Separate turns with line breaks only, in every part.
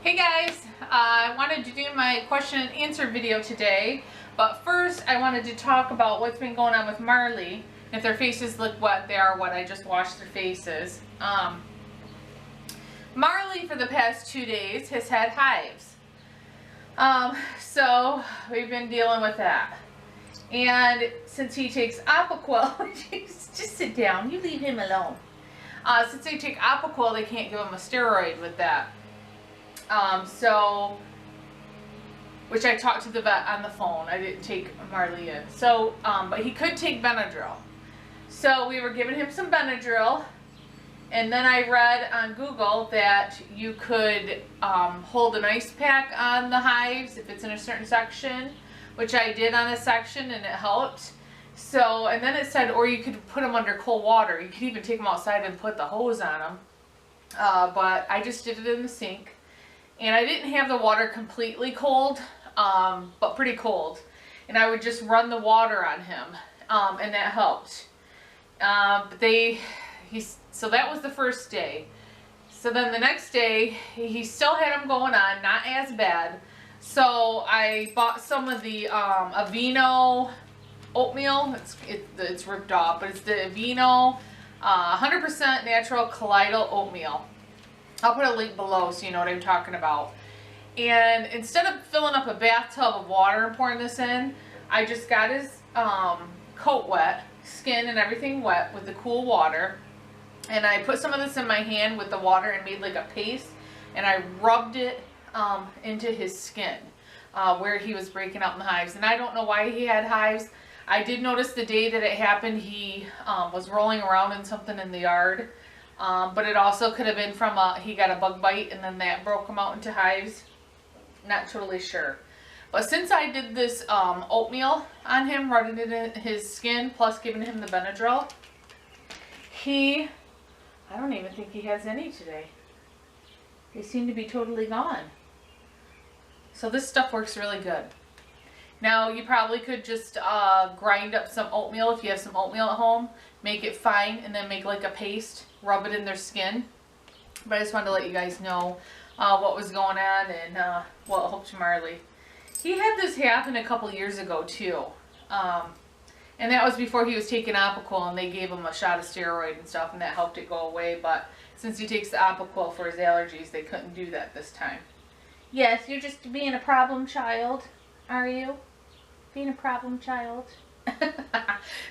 Hey guys, I wanted to do my question and answer video today, but first I wanted to talk about what's been going on with Marley. If their faces look wet, they are wet. I just washed their faces. Marley for the past 2 days has had hives. So we've been dealing with that. And since he takes Aquaquel, just sit down, you leave him alone. Since they take Aquaquel, they can't give him a steroid with that. Which I talked to the vet on the phone. I didn't take Marley in. So, but he could take Benadryl. So we were giving him some Benadryl. And then I read on Google that you could hold an ice pack on the hives if it's in a certain section, which I did on a section and it helped. So, and then it said, or you could put them under cold water. You could even take them outside and put the hose on them. But I just did it in the sink. And I didn't have the water completely cold, but pretty cold. And I would just run the water on him, and that helped. So that was the first day. So then the next day, he still had them going on, not as bad. So I bought some of the Aveeno oatmeal. It's ripped off, but it's the Aveeno 100% natural colloidal oatmeal. I'll put a link below so you know what I'm talking about. And instead of filling up a bathtub of water and pouring this in, I just got his coat wet, skin and everything wet with the cool water. And I put some of this in my hand with the water and made like a paste. And I rubbed it into his skin where he was breaking out in the hives. And I don't know why he had hives. I did notice the day that it happened, he was rolling around in something in the yard. But it also could have been from he got a bug bite and then that broke him out into hives. Not totally sure. But since I did this oatmeal on him, rubbing it in his skin, plus giving him the Benadryl, I don't even think he has any today. They seem to be totally gone. So this stuff works really good. Now you probably could just grind up some oatmeal if you have some oatmeal at home. Make it fine and then make like a paste. Rub it in their skin. But I just wanted to let you guys know what was going on and what helped Marley. He had this happen a couple years ago too. And that was before he was taking Aquaquel and they gave him a shot of steroid and stuff and that helped it go away. But since he takes the Aquaquel for his allergies, they couldn't do that this time. Yes, you're just being a problem child, are you? Being a problem child.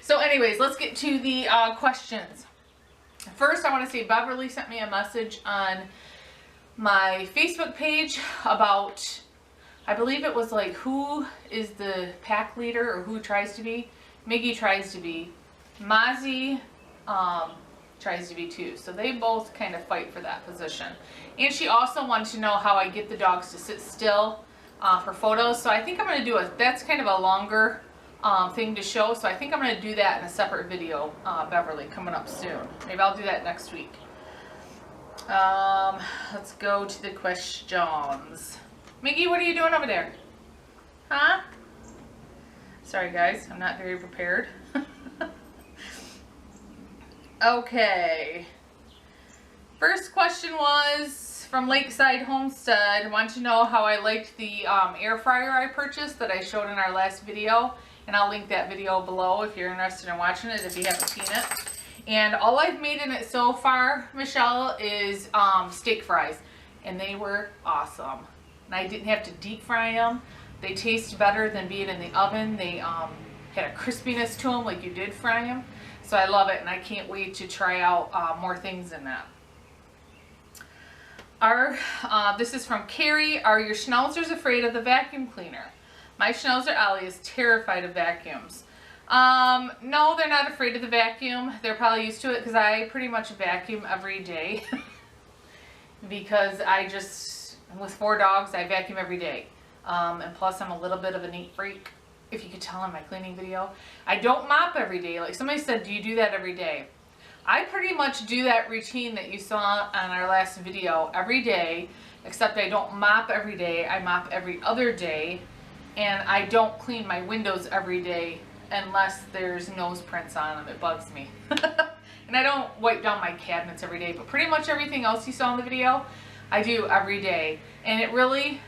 So anyways, let's get to the questions. First, I want to say Beverly sent me a message on my Facebook page about, I believe it was like, who is the pack leader or who tries to be. Miggy tries to be. Mozzie tries to be too. So they both kind of fight for that position. And she also wanted to know how I get the dogs to sit still for photos. So I think I'm going to do that's kind of a longer thing to show. So I think I'm going to do that in a separate video, Beverly, coming up soon. Maybe I'll do that next week. Let's go to the questions. Miggy, what are you doing over there? Huh? Sorry guys, I'm not very prepared. Okay. First question was from Lakeside Homestead. I want to know how I liked the air fryer I purchased that I showed in our last video. And I'll link that video below if you're interested in watching it, if you haven't seen it. And all I've made in it so far, Michelle, is steak fries. And they were awesome. And I didn't have to deep fry them. They taste better than being in the oven. They had a crispiness to them like you did fry them. So I love it and I can't wait to try out more things in that. This is from Carrie. Are your schnauzers afraid of the vacuum cleaner? My Schnauzer Ollie is terrified of vacuums. No, they're not afraid of the vacuum. They're probably used to it because I pretty much vacuum every day. Because with 4 dogs, I vacuum every day. And plus I'm a little bit of a neat freak, if you could tell in my cleaning video. I don't mop every day. Like somebody said, do you do that every day? I pretty much do that routine that you saw on our last video every day, except I don't mop every day. I mop every other day. And I don't clean my windows every day unless there's nose prints on them. It bugs me. And I don't wipe down my cabinets every day, but pretty much everything else you saw in the video, I do every day. And it really,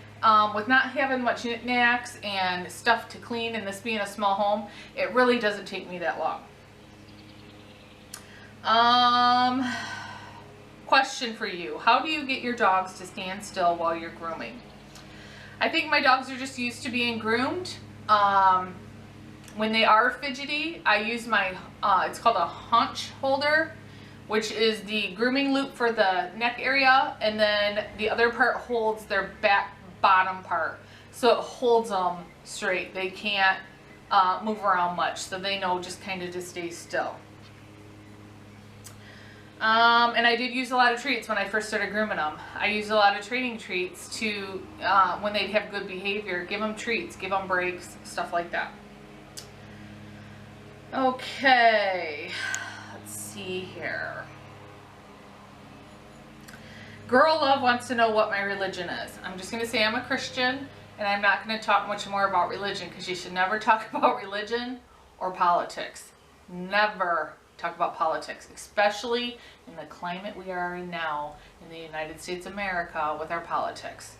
with not having much knickknacks and stuff to clean and this being a small home, it really doesn't take me that long. Question for you. How do you get your dogs to stand still while you're grooming? I think my dogs are just used to being groomed. When they are fidgety, I use my, it's called a hunch holder, which is the grooming loop for the neck area, and then the other part holds their back bottom part. So it holds them straight. They can't move around much, so they know just kind of to stay still. And I did use a lot of treats when I first started grooming them. I used a lot of training treats to, when they'd have good behavior, give them treats, give them breaks, stuff like that. Okay, let's see here. Girl Love wants to know what my religion is. I'm just going to say I'm a Christian, and I'm not going to talk much more about religion, because you should never talk about religion or politics. Never talk about politics, especially in the climate we are in now in the United States of America with our politics.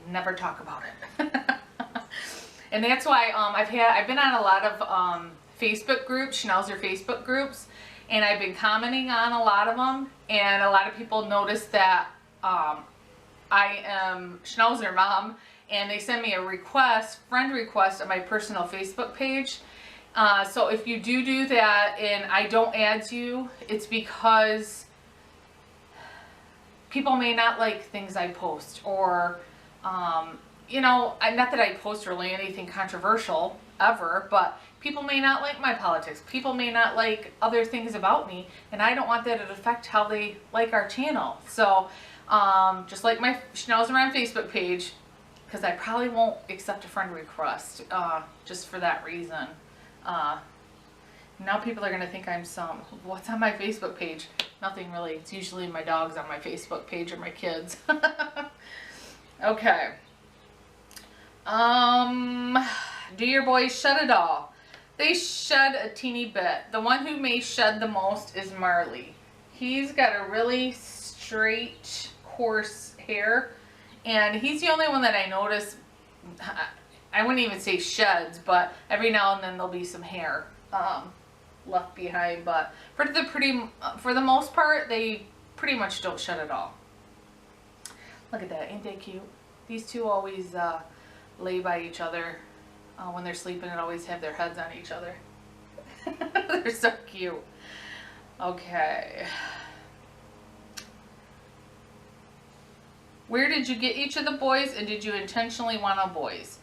Never talk about it. And that's why I've been on a lot of Facebook groups, Schnauzer Facebook groups, and I've been commenting on a lot of them, and a lot of people notice that I am Schnauzer Mom, and they send me a request, friend request on my personal Facebook page. So if you do that and I don't add you, it's because people may not like things I post, or, you know, not that I post really anything controversial ever, but people may not like my politics. People may not like other things about me, and I don't want that to affect how they like our channel. So just like my Schnauzer Mom Facebook page, because I probably won't accept a friend request just for that reason. Now people are going to think I'm what's on my Facebook page? Nothing really. It's usually my dogs on my Facebook page or my kids. Okay. Do your boys shed at all? They shed a teeny bit. The one who may shed the most is Marley. He's got a really straight, coarse hair, and he's the only one that I notice, I wouldn't even say sheds, but every now and then there'll be some hair left behind. But for the most part, they pretty much don't shed at all. Look at that, ain't they cute? These two always lay by each other when they're sleeping, and always have their heads on each other. They're so cute. Okay. Where did you get each of the boys, and did you intentionally want all boys?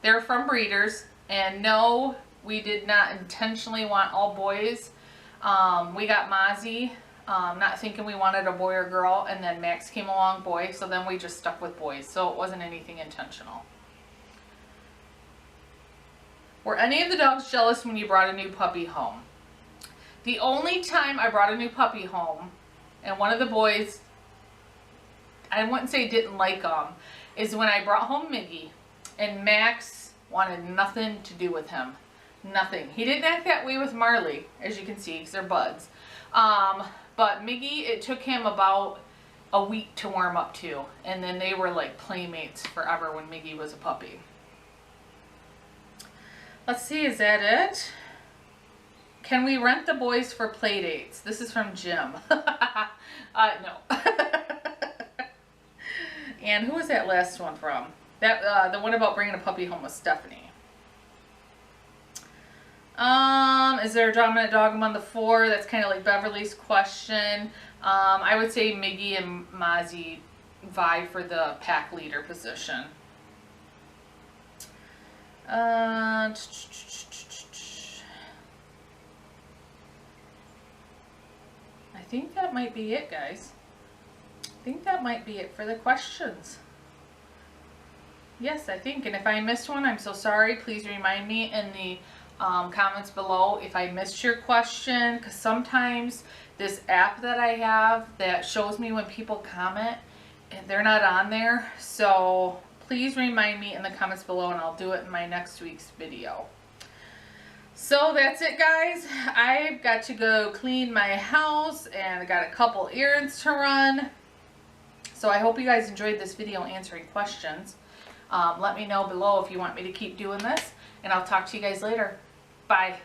They're from breeders, and no, we did not intentionally want all boys. We got Mozzie, not thinking we wanted a boy or girl, and then Max came along, boy, so then we just stuck with boys, so it wasn't anything intentional. Were any of the dogs jealous when you brought a new puppy home? The only time I brought a new puppy home, and one of the boys, I wouldn't say didn't like them, is when I brought home Miggy, and Max wanted nothing to do with him. Nothing. He didn't act that way with Marley, as you can see, because they're buds. But Miggy, it took him about a week to warm up to, and then they were like playmates forever when Miggy was a puppy. Let's see, is that it? Can we rent the boys for play dates? This is from Jim. No. And who was that last one from? That the one about bringing a puppy home was Stephanie. Is there a dominant dog among the four? That's kind of like Beverly's question. I would say Miggy and Mozzie vie for the pack leader position. I think that might be it, guys. I think that might be it for the questions. Yes, I think. And if I missed one, I'm so sorry. Please remind me in the comments below if I missed your question, because sometimes this app that I have that shows me when people comment, and they're not on there. So please remind me in the comments below, and I'll do it in my next week's video. So that's it, guys. I've got to go clean my house, and I got a couple errands to run. So I hope you guys enjoyed this video answering questions. Let me know below if you want me to keep doing this, and I'll talk to you guys later. Bye.